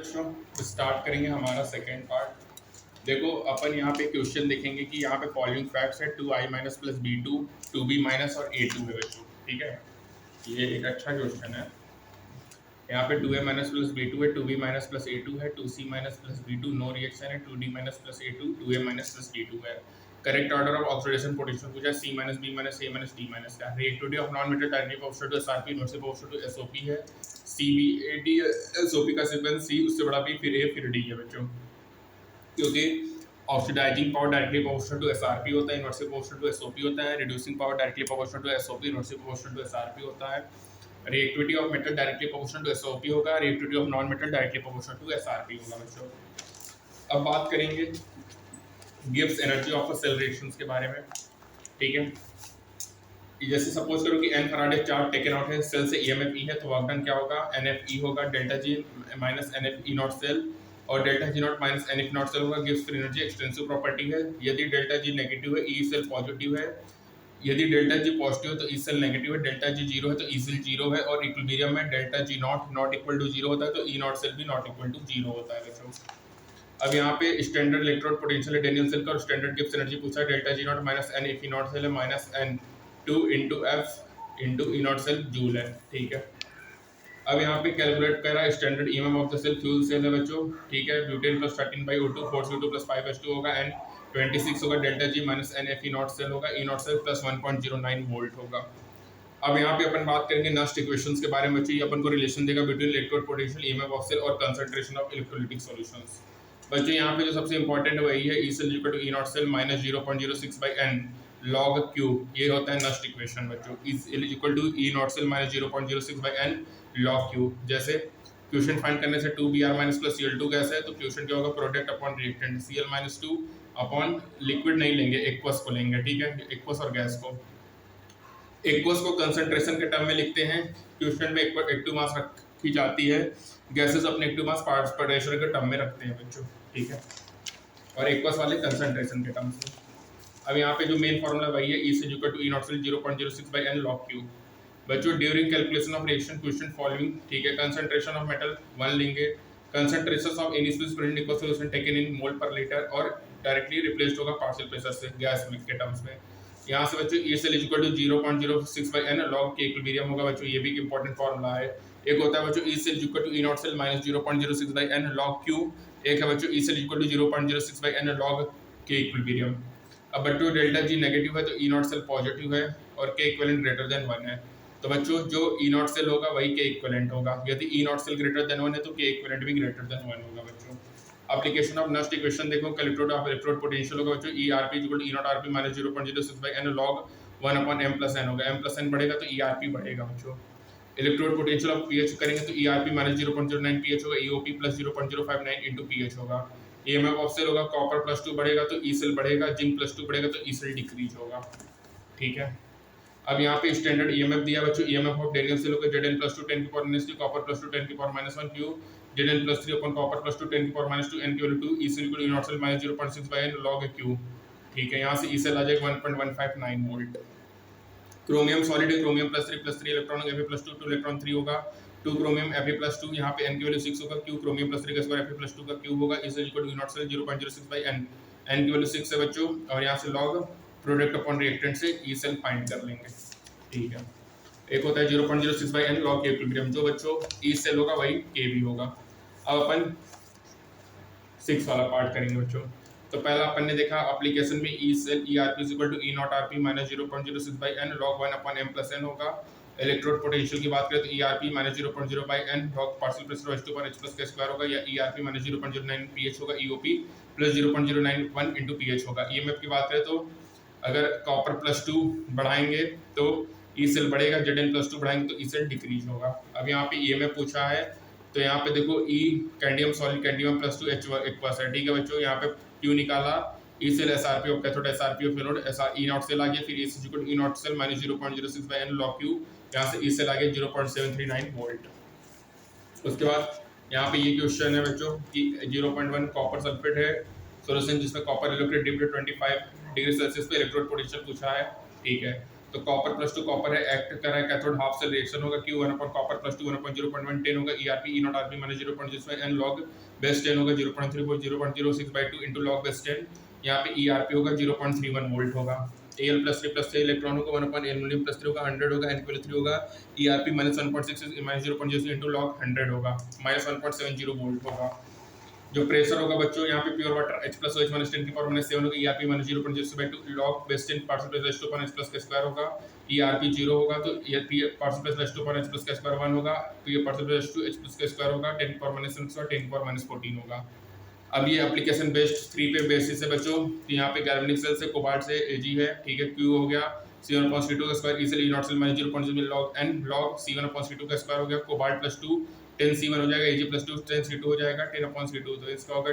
बच्चों स्टार्ट करेंगे हमारा सेकेंड पार्ट। देखो अपन यहाँ पे क्वेश्चन देखेंगे कि यहाँ पे फॉलोइंग फैक्ट्स है 2i minus plus b2 2b minus और a2 है बच्चों। ठीक है, ये एक अच्छा क्वेश्चन है। यहाँ पे 2a माइनस प्लस b2 है, 2b माइनस प्लस a2 है, 2c minus plus b2 no reaction है, 2d minus plus a2 2a minus plus b2 है। Correct order of oxidation potential पूछा c minus b minus a minus d minus का। Reactivity of non metal directly proportional to SRP inversely proportional to SOP है। CBAD SOP का sequence c उससे बड़ा b फिर a फिर d है बच्चों, क्योंकि oxidising power directly proportional to SRP होता है, इनवर्सली प्रोपोर्शनल टू एसओपी होता है। Reducing power directly proportional to SOP, inversely proportional to SRP होता है। Reactivity of metal directly proportional to SOP होगा, reactivity of non metal directly proportional to SRP होगा बच्चों। अब बात करेंगे Gibbs energy of cell reactions के बारे में। ठीक है, जैसे सपोज करो कि n Faraday charge taken out है, सेल से ईएमएफ ई है, तो वर्क डन क्या होगा, एनएफ ई होगा delta G minus NF E not cell, और delta G not minus NF not cell होगा। Gibbs free energy extensive property है। यदि डेल्टा जी नेगेटिव है ई सेल पॉजिटिव है, यदि डेल्टा जी पॉजिटिव है तो ई सेल नेगेटिव है, डेल्टा जी जीरो है तो ई सेल जीरो है, और इक्विलिब्रियम में delta G not equal to zero होता है तो ई नॉट सेल भी नॉट इक्वल टू जीरो होता है बच्चों। अब यहाँ पे स्टैंडर्ड इलेक्ट्रोड पोटेंशियल है डेनियल सेल का, और स्टैंडर्ड गिब्स एनर्जी पूछा है delta G not minus n F E not cell है minus n 2 into F into E not cell joule है। ठीक है, अब यहाँ पे कैलकुलेट करा standard EMF of the cell, fuel cell है बच्चों। ठीक है, butane plus 13/O2 4CO2 plus 5H2 होगा, एन 26 होगा, delta G minus n F E not cell होगा, E not cell plus 1.09 volt होगा। अब यहाँ पे अपन बात करेंगे नस्ट इक्वेशंस के बारे में बच्चों। ये अपन को रिलेशन देगा between electrode potential, EMF of cell और कंसंट्रेशन ऑफ इलेक्ट्रोलाइटिक सॉल्यूशंस। बच्चों यहाँ पे जो सबसे इंपॉर्टेंट है वही है E cell equal to E not cell minus 0.06/n log Q, ये होता है नस्ट इक्वेशन बच्चों। Is equal to E not cell minus 0.06/n log Q। जैसे क्वेश्चन फाइंड करने से 2Br minus plus Cl2 gas है तो क्वेश्चन क्या होगा, product upon reactant Cl minus 2 upon liquid नहीं लेंगे, एक्वस को लेंगे। ठीक है, एक्वस और गैस को, एक्वस को कंसंट्रेशन के टर्म में लिखते हैं। क्वेश्चन में एक्टिव मास रखी जाती है, गैसेस अपने एक्टिव मास पार्ट्स पर रेशियो के टर्म में रखते हैं बच्चों। ठीक है, और एक्वस वाले कंसंट्रेशन के टर्म से। अब यहाँ पे जो मेन फॉर्मूला वही है, E is equal to E not cell 0.06/n log Q। बच्चों during calculation of reaction question following, ठीक है, कंसंट्रेशन ऑफ मेटल 1 लेंगे, concentration of any specific present equal solution taken in mole per litre, और directly replaced होगा partial pressure से gas में के terms में। यहाँ से बच्चों E cell equal to 0.06/n log K equilibrium होगा बच्चों, ये भी एक इंपॉर्टेंट फॉर्मूला है। एक होता है बच्चों E cell equal to E not cell minus 0.06/n log Q, एक है बच्चों E cell equal to 0.06/n log K equilibrium. अब बच्चों डेल्टा जी नेगेटिव है तो ई नॉट सेल पॉजिटिव है, और के इक्विवेलेंट ग्रेटर देन 1 है, तो बच्चों जो ई नॉट सेल होगा वही के इक्विवेलेंट होगा। यदि ई नॉट सेल ग्रेटर देन 1 है तो के इक्विवेलेंट भी ग्रेटर देन 1 होगा बच्चों। एप्लीकेशन ऑफ नस्ट इक्वेशन देखो, इलेक्ट्रोड ऑफ इलेक्ट्रोड पोटेंशियल होगा बच्चों, E R P equal to E naught R P minus 0.06/n log 1/m plus n होगा, m प्लस n बढ़ेगा तो ई आर पी बढ़ेगा बच्चों। इलेक्ट्रोड पोटेंशियल ऑफ पीएच करेंगे तो E R P minus 0.09 pH होगा, ईओपी प्लस 0.059 इंटू पीएच होगा। EMF of cell होगा, कॉपर प्लस 2 बढ़ेगा तो ई सेल बढ़ेगा, जिंक प्लस 2 बढ़ेगा तो ई सेल डिक्रीज होगा। ठीक है, अब यहाँ पे स्टैंडर्ड ईएमएफ दिया बच्चों, ईएमएफ ऑफ डेनियल सेल होगा Zn प्लस 2 10 की पावर -3, कॉपर प्लस 2 10 की power -1 Q, Zn plus 3 upon copper plus 2 10 की पावर -2 n की value 2, E cell equal to E not cell minus 0.6/n log Q। ठीक है, यहाँ से ई सेल आ जाएगा 1.159 वोल्ट। क्रोमियम सॉलिड है, क्रोमियम प्लस 3 इलेक्ट्रॉन होगा, Fe प्लस 2 इलेक्ट्रॉन 3 होगा, 2 क्रोमियम Fe प्लस 2, यहाँ पे n की वैल्यू 6 होगा, Q क्रोमियम प्लस 3 का स्क्वायर Fe प्लस 2 का Q होगा, is equal to E not cell 0.06/n, n की वैल्यू 6 है बच्चों, और यहाँ से log प्रोडक्ट अपॉन रिएक्टेंट से ई सेल फाइंड कर लेंगे। ठीक है, एक होता है 0.06/n log K इक्विलिब्रियम, जो बच्चों ई सेल होगा वही K भी होगा। अब अपन 6 वाला पार्ट करेंगे बच्चों। तो पहला अपन ने देखा एप्लीकेशन में E cell E R P equal to E naught R P minus 0.06/n log 1/m plus n होगा। इलेक्ट्रोड पोटेंशियल की बात करें तो E R P minus 0.0/n log partial pressure H2 पर H प्लस का square होगा, या E R P minus 0.09 pH होगा, ईओपी प्लस 0.091 इंटू pH होगा। ईएमएफ की बात करें तो अगर कॉपर प्लस 2 बढ़ाएंगे तो ई सेल बढ़ेगा, Zn प्लस 2 बढ़ाएंगे तो ई सेल डिक्रीज होगा। अब यहाँ पे ईएमएफ पूछा है तो यहाँ पे देखो E cadmium solid cadmium plus 2 H aqueous है। ठीक है बच्चों, यहाँ पे क्यू निकाला, E cell SRP of cathode SRP of anode SR E not cell आ गया, फिर E is equal to E not cell minus 0.06/n log Q, यहाँ से ई सेल आ गया 0.739 वोल्ट। उसके बाद यहाँ पे ये क्वेश्चन है बच्चों कि 0.1 कॉपर सल्फेट है सॉल्यूशन जिसमें कॉपर इलेक्ट्रोड डिप्ट 25 डिग्री सेल्सियस पे इलेक्ट्रोड पोटेंशियल पूछा है। ठीक है, तो कॉपर प्लस टू कॉपर है, एक्ट कर रहा है कैथोड, हाफ सेल रिएक्शन होगा, Q 1 upon copper plus two 1/0.1 10 होगा, ERP E not RP minus 0.05 n log base 10 होगा 0.3 इंटू log बेस 10, यहाँ पे ERP होगा 0.31 वोल्ट होगा। Al प्लस 3 प्लस 3 इलेक्ट्रॉन होगा 1/n प्लस 3 होगा 100 होगा, n 3 होगा, ERP minus 1.6 minus 0.06 into log 100 होगा, माइनस 1.70 वोल्ट होगा। जो प्रेशर होगा बच्चों यहाँ पे pure water H plus OH minus 10 की पावर माइनस 7 होगा, ERP minus 0.02 log base 10 partial plus H2 upon H plus का स्क्वायर होगा, ERP 0 होगा तो ERP partial plus H2 upon H plus का स्क्वायर 1 होगा, तो ये partial plus H2 H plus का स्क्वायर होगा 10 की पावर माइनस 7 10 की पावर माइनस 14 होगा। अब ये एप्लीकेशन बेस्ड 3 पे बेसिस है बच्चों, तो यहाँ पे गैल्वेनिक सेल से कोबाल्ट से Ag है, ठीक है, Q हो गया C1 अपॉन C2 का स्क्वायर, इसलिए E naught cell minus 0.0 log n log C1 upon C2 का स्क्वायर हो गया, कोबाल्ट प्लस 2 10 C1 हो जाएगा, Ag प्लस 2 10 C2 हो जाएगा 10 अपॉन C2, तो इसका होगा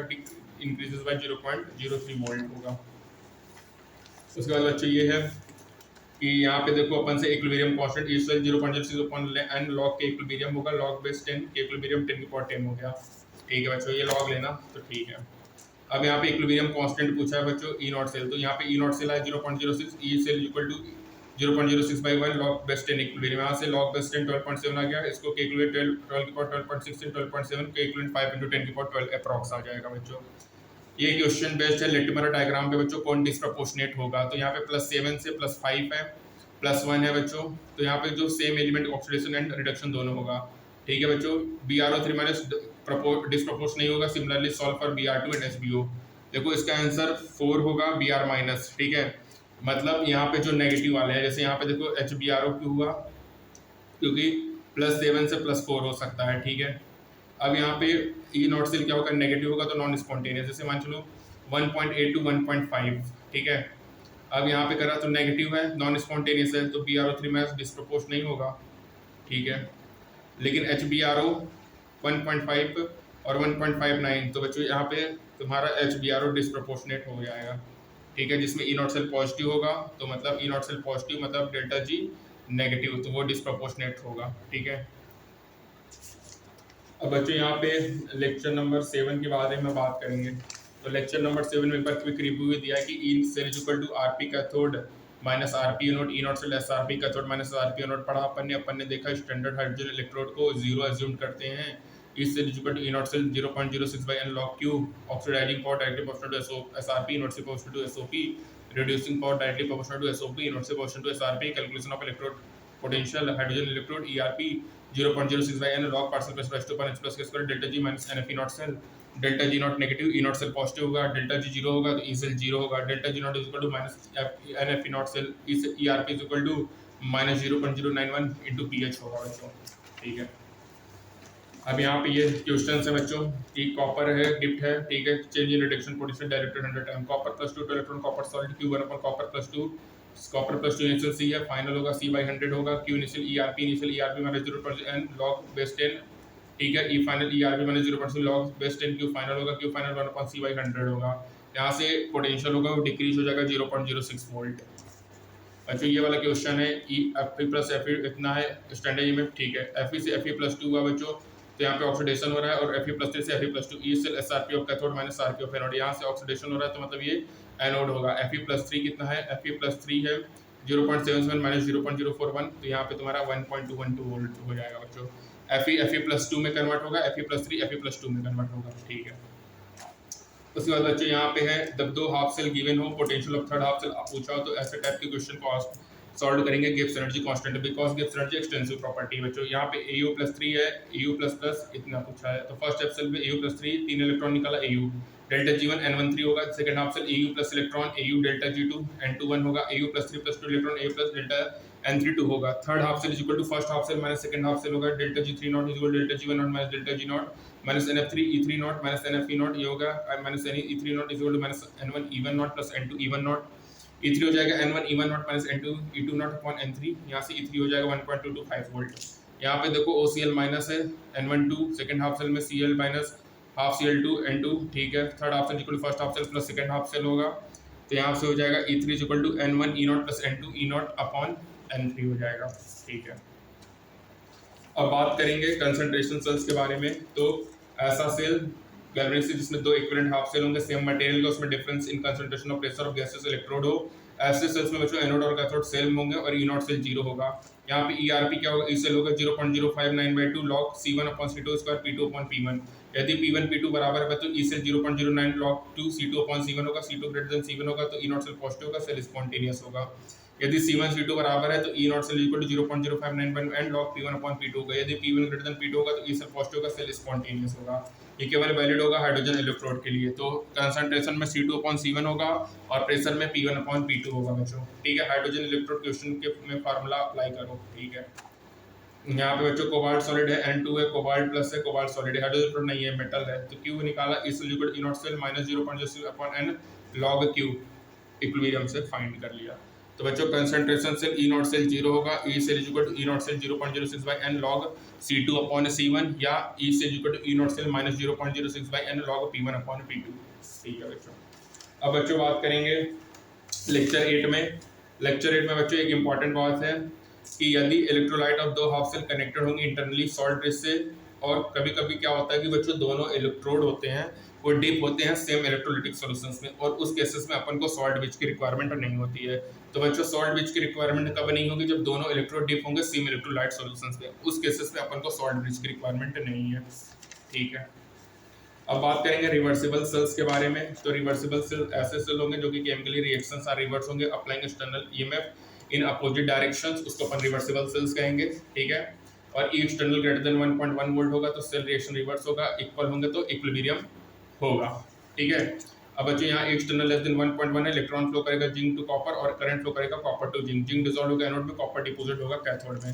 इंक्रीजेस बाय 0.03 वोल्ट होगा। उसके बाद बच्चों ये है कि यहाँ पे देखो अपन से equilibrium constant is 0.06 upon n log के इक्विलिब्रियम होगा, log बेस 10 के इक्विलिब्रियम 10 की पावर 10 हो गया, ठीक है बच्चों, ये log लेना तो ठीक है। अब यहाँ पे इक्विलिब्रियम कांस्टेंट पूछा है बच्चों E नॉट सेल, तो यहाँ पे E नॉट सेल है 0.06, E cell equal to 0.06 by 1 log base 10 equilibrium, यहाँ से log बेस 10 12.7 आ गया, इसको के इक्विवेलेंट 12 की पावर 12.6 12.7 के इक्विवेलेंट 5 × 10 की पावर 12 अप्रॉक्स आ जाएगा बच्चों। ये क्वेश्चन बेस्ड है लिटमर डायग्राम पे बच्चों, कौन डिस्प्रपोर्शनेट होगा, तो यहाँ पे +7 से +5 है, +1 है बच्चों, तो यहाँ पे जो same element oxidation and reduction दोनों होगा, ठीक है बच्चों। BrO3 माइनस डिस्प्रपोर्श नहीं होगा, similarly solve for Br2 and SbO। देखो इसका आंसर 4 होगा Br माइनस, ठीक है, मतलब यहाँ पे जो नेगेटिव वाले हैं, जैसे यहाँ पे देखो HbRO क्यों हुआ, क्योंकि +7 से +4 हो सकता है, ठीक है। अब यहाँ पे E नॉट सेल क्या होगा, नेगेटिव होगा तो नॉन स्पॉन्टेनियस, जैसे मान चलो 1.8 to 1.5, ठीक है। अब यहाँ पे करा तो नेगेटिव है, नॉन स्पॉन्टेनियस है, तो BrO3 माइनस डिस्प्रपोर्श नहीं होगा, ठीक है। लेकिन HbRO 1.5 और 1.59, तो बच्चों यहाँ पे तुम्हारा HbRO डिस्प्रपोर्शनेट हो जाएगा, ठीक है, जिसमें E नॉट सेल पॉजिटिव होगा, तो मतलब E नॉट सेल पॉजिटिव मतलब डेल्टा G नेगेटिव, तो वो डिस्प्रपोर्शनेट होगा, ठीक है। अब बच्चों यहाँ पे लेक्चर नंबर 7 के बारे में बात करेंगे, तो लेक्चर नंबर 7 में एक बार क्विक रिव्यू दिया है कि E cell is equal to RP cathode minus RP anode, E naught cell SRP cathode minus RP anode पढ़ा अपन ने देखा स्टैंडर्ड हाइड्रोजन इलेक्ट्रोड को 0 एज्यूम करते हैं, E cell is equal to E naught cell 0.06 by n log Q, oxidising power directly proportional to SRP, E naught cell proportional to SOP, reducing power directly proportional to SOP, E naught cell proportional to SRP, calculation of electrode potential hydrogen electrode ERP 0.06 by n log partial plus H2 पर H plus के square delta G minus NF E naught cell, delta G naught negative, E naught cell positive होगा, delta G 0 होगा तो E cell 0 होगा, delta G naught is equal to minus NF E naught cell, ERP is equal to minus 0.091 into pH होगा बच्चों, ठीक है। अब यहाँ पे ये क्वेश्चन है बच्चों कि कॉपर है डिप्ट है, ठीक है, change in reduction potential directed 100 time, copper plus 2 electron copper solid Q1 upon copper plus 2, copper plus 2 initial C है, फाइनल होगा C/100 होगा, Q initial ERP minus 0.n log base 10, ठीक है, E final ERP minus 0.2 log base 10, Q final होगा, Q final 1 upon C/100 होगा, यहाँ से potential होगा वो डिक्रीज हो जाएगा 0.06 वोल्ट। अच्छा ये वाला क्वेश्चन है Fe प्लस Fe इतना है स्टैंडर्ड में, ठीक है, Fe से Fe प्लस 2 हुआ बच्चों, तो यहाँ पे ऑक्सीडेशन हो रहा है, और Fe प्लस 3 से Fe प्लस 2, E से SRP of cathode minus RP of anode, यहाँ से ऑक्सीडेशन हो रहा है तो मतलब ये एनोड होगा। Fe प्लस 3 कितना है, Fe प्लस 3 है 0.77 माइनस 0.041, तो यहाँ पे तुम्हारा 1.212 वोल्ट हो जाएगा बच्चों। Fe प्लस 2 में कन्वर्ट होगा, Fe प्लस 3 Fe प्लस 2 में कन्वर्ट होगा, ठीक है। उसके बाद बच्चों यहाँ पे है जब दो हाफ सेल गिवन हो, potential of third half cell पूछा हो, तो ऐसे टाइप के क्वेश्चन को सॉल्व करेंगे। Gibbs energy constant, because Gibbs energy extensive property बच्चों। यहाँ पे Au प्लस 3 है, Au प्लस प्लस इतना पूछा है, तो फर्स्ट हाफ सेल में Au प्लस 3 3 इलेक्ट्रॉन निकाला Au, डेल्टा G1 N13 होगा। Second half cell Au plus electron Au delta G2 N21 होगा, Au plus 3 plus 2 electron Au plus delta N32 होगा। Third half cell is equal to first half cell minus second half cell होगा, delta G3 not is equal delta G1 not minus delta G not minus NF3 E3 not minus NF E naught, ये होगा minus E3 naught is equal to minus N1 E1 naught plus N2 E1 naught, E3 हो जाएगा N1 E1 not minus N2 E2 not upon N3, यहाँ से E3 हो जाएगा 1.225 volt. यहाँ पे देखो OCl माइनस है N12, सेकंड हाफ सेल में Cl minus half Cl2 N2, ठीक है। Third half cell equal to first half cell plus second half cell होगा, तो यहाँ से हो जाएगा E3 is equal to N1 E naught plus N2 E naught upon N3 हो जाएगा, ठीक है। अब बात करेंगे कंसंट्रेशन सेल्स के बारे में। तो ऐसा सेल गैल्वेनिक सेल जिसमें दो इक्विवेलेंट हाफ सेल होंगे, सेम मटेरियल का, उसमें difference in concentration of pressure of gases electrode हो, ऐसे सेल्स में बच्चों एनोड और कैथोड सेल होंगे और ई नॉट सेल 0 होगा। यहाँ पे ईआरपी क्या होगा, ई सेल होगा 0.059/2 log C1/C2² P2/P1। यदि P1 P2 बराबर है तो ई सेल 0.09 log 2 C2/C1 होगा, C2 ग्रेटर देन C1 होगा तो ई नॉट सेल पॉजिटिव होगा, सेल स्पॉन्टेनियस होगा। यदि C1 C2 बराबर है तो E not cell equal to 0.059 log P1/P2 होगा। यदि P1 ग्रेटर देन P2 होगा तो ई सेल पॉजिटिव होगा, सेल स्पॉन्टेनियस होगा। ये केवल वैलिड होगा हाइड्रोजन इलेक्ट्रोड के लिए। तो कंसंट्रेशन में C2/C1 होगा और प्रेशर में P1/P2 होगा बच्चों, ठीक है। हाइड्रोजन इलेक्ट्रोड क्वेश्चन के में फार्मूला अप्लाई करो, ठीक है। यहाँ पे बच्चों कोबाल्ट सॉलिड है, N2 है, कोबाल्ट प्लस है, कोबाल्ट सॉलिड है, हाइड्रोजन इलेक्ट्रोड नहीं है, मेटल है। तो Q निकाला, इस liquid E not cell -0.0/n log Q equilibrium से फाइंड कर लिया। तो बच्चों कंसंट्रेशन से ई नॉट सेल 0 होगा, E cell equal to E not cell 0.06/n log C2/C1 या E cell equal to E not cell -0.06/n log P1/P2, ठीक है बच्चों। अब बच्चों बात करेंगे लेक्चर 8 में। लेक्चर 8 में बच्चों एक इंपॉर्टेंट बात है कि यदि इलेक्ट्रोलाइट ऑफ दो हाफ सेल कनेक्टेड होंगे इंटरनली सॉल्ट ब्रिज से, और कभी कभी क्या होता है कि बच्चों दोनों इलेक्ट्रोड होते हैं वो डिप होते हैं सेम इलेक्ट्रोलिटिक सॉल्यूशंस में, और उस केसेस में अपन को सॉल्ट ब्रिज की रिक्वायरमेंट नहीं होती है। तो बच्चों सॉल्ट ब्रिज की रिक्वायरमेंट कब नहीं होगी, जब दोनों इलेक्ट्रोड डिप होंगे सेम इलेक्ट्रोलाइट सॉल्यूशंस में, उस केसेस में अपन को सॉल्ट ब्रिज की रिक्वायरमेंट नहीं है, ठीक है। अब बात करेंगे रिवर्सिबल सेल्स के बारे में। तो रिवर्सिबल सेल ऐसे सेल होंगे जो कि केमिकली रिएक्शंस आर रिवर्स होंगे applying external EMF in opposite directions, उसको अपन रिवर्सिबल सेल्स कहेंगे, ठीक है। और ई एक्सटर्नल ग्रेटर देन 1.1 वोल्ट होगा तो सेल रिएक्शन रिवर्स होगा, इक्वल होंगे तो इक्विलिब्रियम होगा, ठीक है। अब बच्चों यहाँ एक्सटर्नल लेस देन 1.1 है, इलेक्ट्रॉन फ्लो करेगा जिंक टू कॉपर और करंट फ्लो करेगा copper two zinc. Zinc dissolve होगा एनोड में, कॉपर डिपॉजिट होगा कैथोड में।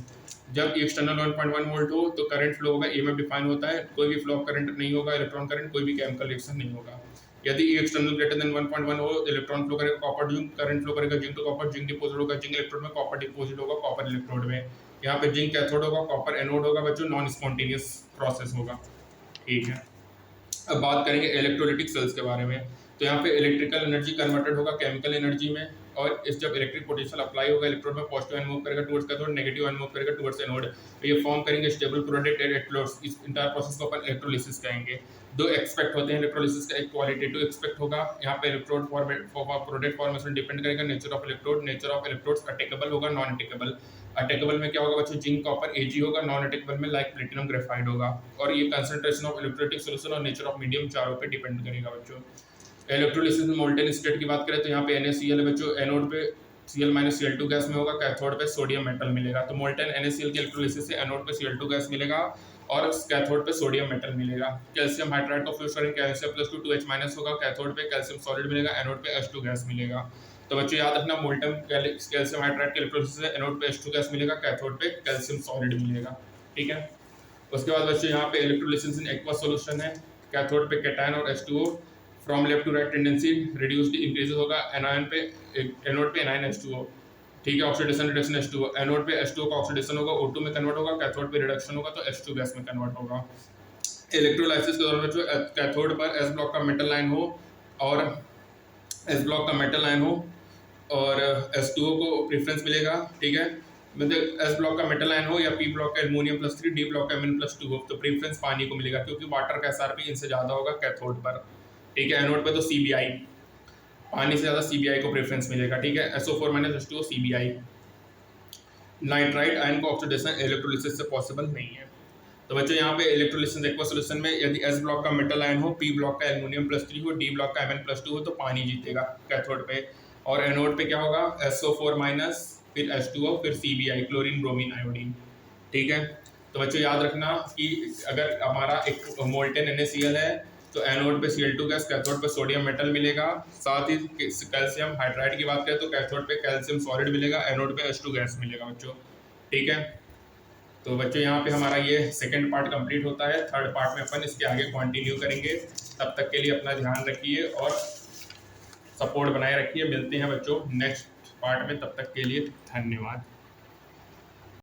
जब एक्सटर्नल 1.1 वोल्ट हो तो करंट फ्लो होगा, ईएमएफ डिफाइन होता है, कोई भी फ्लो ऑफ करंट नहीं होगा, इलेक्ट्रॉन करंट, कोई भी केमिकल रिएक्शन नहीं होगा। यदि एक्सटर्नल ग्रेटर देन 1.1 हो, इलेक्ट्रॉन फ्लो करेगा कॉपर जिंक, करंट फ्लो करेगा zinc to copper, zinc deposit होगा जिंक इलेक्ट्रोड में, कॉपर डिपॉजिट होगा कॉपर इलेक्ट्रोड में। यहाँ पे जिंक कैथोड होगा, कॉपर एनोड होगा बच्चों, नॉन स्पॉन्टेनियस प्रोसेस होगा, ठीक है। अब बात करेंगे इलेक्ट्रोलिटिक सेल्स के बारे में। तो यहाँ पे इलेक्ट्रिकल एनर्जी कन्वर्टेड होगा केमिकल एनर्जी में, और इस जब इलेक्ट्रिक पोटेंशियल अप्लाई होगा इलेक्ट्रोड में, पॉजिटिव आयन मूव करेगा towards cathode, negative ion move करेगा टुवर्ड्स एनोड, तो ये फॉर्म करेंगे स्टेबल प्रोडक्ट इलेक्ट्रोड्स। इस इंटायर प्रोसेस को अपन इलेक्ट्रोलिसिस कहेंगे। दो एक्सपेक्ट होते हैं इलेक्ट्रोलिसिस का, एक क्वालिटेटिव एक्सपेक्ट होगा, यहाँ पे इलेक्ट्रोड प्रोडक्ट फॉर्मेशन डिपेंड करेगा nature of electrode. Nature of electrodes attackable होगा, नॉन अटैकेबल। अटैकेबल में क्या होगा बच्चों, जिंक कॉपर Ag होगा, नॉन अटैकेबल में लाइक प्लेटिनम ग्रेफाइट होगा। और ये कंसंट्रेशन ऑफ इलेक्ट्रोलिटिक सॉल्यूशन और नेचर ऑफ मीडियम चारों पे डिपेंड करेगा बच्चों। इलेक्ट्रोलिसिस में मोल्टेन स्टेट की बात करें तो यहाँ पे NaCl है बच्चों, एनोड पे Cl-Cl2 गैस में होगा, कैथोड पे सोडियम मेटल मिलेगा। तो मोल्टेन NaCl के इलेक्ट्रोलिसिस से एनोड पे Cl2 गैस मिलेगा और कैथोड पे सोडियम मेटल मिलेगा। कैल्शियम हाइड्राइड को फ्यूज करेंगे, कैल्शियम +2 होगा, कैथोड पे कैल्शियम सॉलिड मिलेगा, एनोड पे H2 गैस मिलेगा। तो बच्चों याद रखना, मोल्टन कैल्शियम हाइड्राइड के इलेक्ट्रोलिसिस से एनोड पे H2 गैस मिलेगा, कैथोड पे कैल्शियम सॉलिड मिलेगा, ठीक है। उसके बाद बच्चों यहाँ पे इलेक्ट्रोलिसिस इन एक्वा सॉल्यूशन है, कैथोड पे कैटायन और H2O from left to right tendency reduced increases होगा, एनायन पे एनोड पे एनायन H2O, ठीक है। ऑक्सीडेशन रिडक्शन H2O, एनोड पे H2O का ऑक्सीडेशन होगा, O2 में कन्वर्ट होगा, कैथोड पे रिडक्शन होगा तो H2 गैस में कन्वर्ट होगा। इलेक्ट्रोलाइसिस के दौरान बच्चों कैथोड पर S ब्लॉक का मेटल लाइन हो और S ब्लॉक का मेटल लाइन हो और H2O को प्रेफरेंस मिलेगा, ठीक है। मतलब S ब्लॉक का मेटल आयन हो या P ब्लॉक का एल्युमिनियम +3, D ब्लॉक का Mn+2 हो तो प्रेफरेंस पानी को मिलेगा, क्योंकि वाटर का SRP इनसे ज़्यादा होगा कैथोड पर, ठीक है। एनोड पे तो CBI, पानी से ज़्यादा CBI को प्रेफरेंस मिलेगा, ठीक है। SO4 - H2O CBI। Nitrite ion को ऑक्सीडेशन इलेक्ट्रोलिसिस से पॉसिबल नहीं है। तो बच्चों यहाँ पे इलेक्ट्रोलिसिस एक्वा सॉल्यूशन में यदि S ब्लॉक का मेटल आयन हो, P ब्लॉक का एल्युमिनियम +3 हो, D ब्लॉक का Mn+2 हो तो पानी जीतेगा कैथोड पे, और एनोड पे क्या होगा SO4- फिर H2O फिर CBI क्लोरीन ब्रोमीन आयोडीन, ठीक है। तो बच्चों याद रखना कि अगर हमारा एक मोल्टेन NaCl है तो एनोड पे Cl2 गैस, कैथोड पे सोडियम मेटल मिलेगा। साथ ही कैल्शियम हाइड्राइड की बात करें तो कैथोड पे कैल्शियम सॉलिड मिलेगा, एनोड पे H2 गैस मिलेगा बच्चों, ठीक है। तो बच्चों यहाँ पे हमारा ये सेकंड पार्ट कंप्लीट होता है। थर्ड पार्ट में अपन इसके आगे कंटिन्यू करेंगे। तब तक के लिए अपना ध्यान रखिए और सपोर्ट बनाए रखिए। मिलते हैं बच्चों नेक्स्ट पार्ट में, तब तक के लिए धन्यवाद।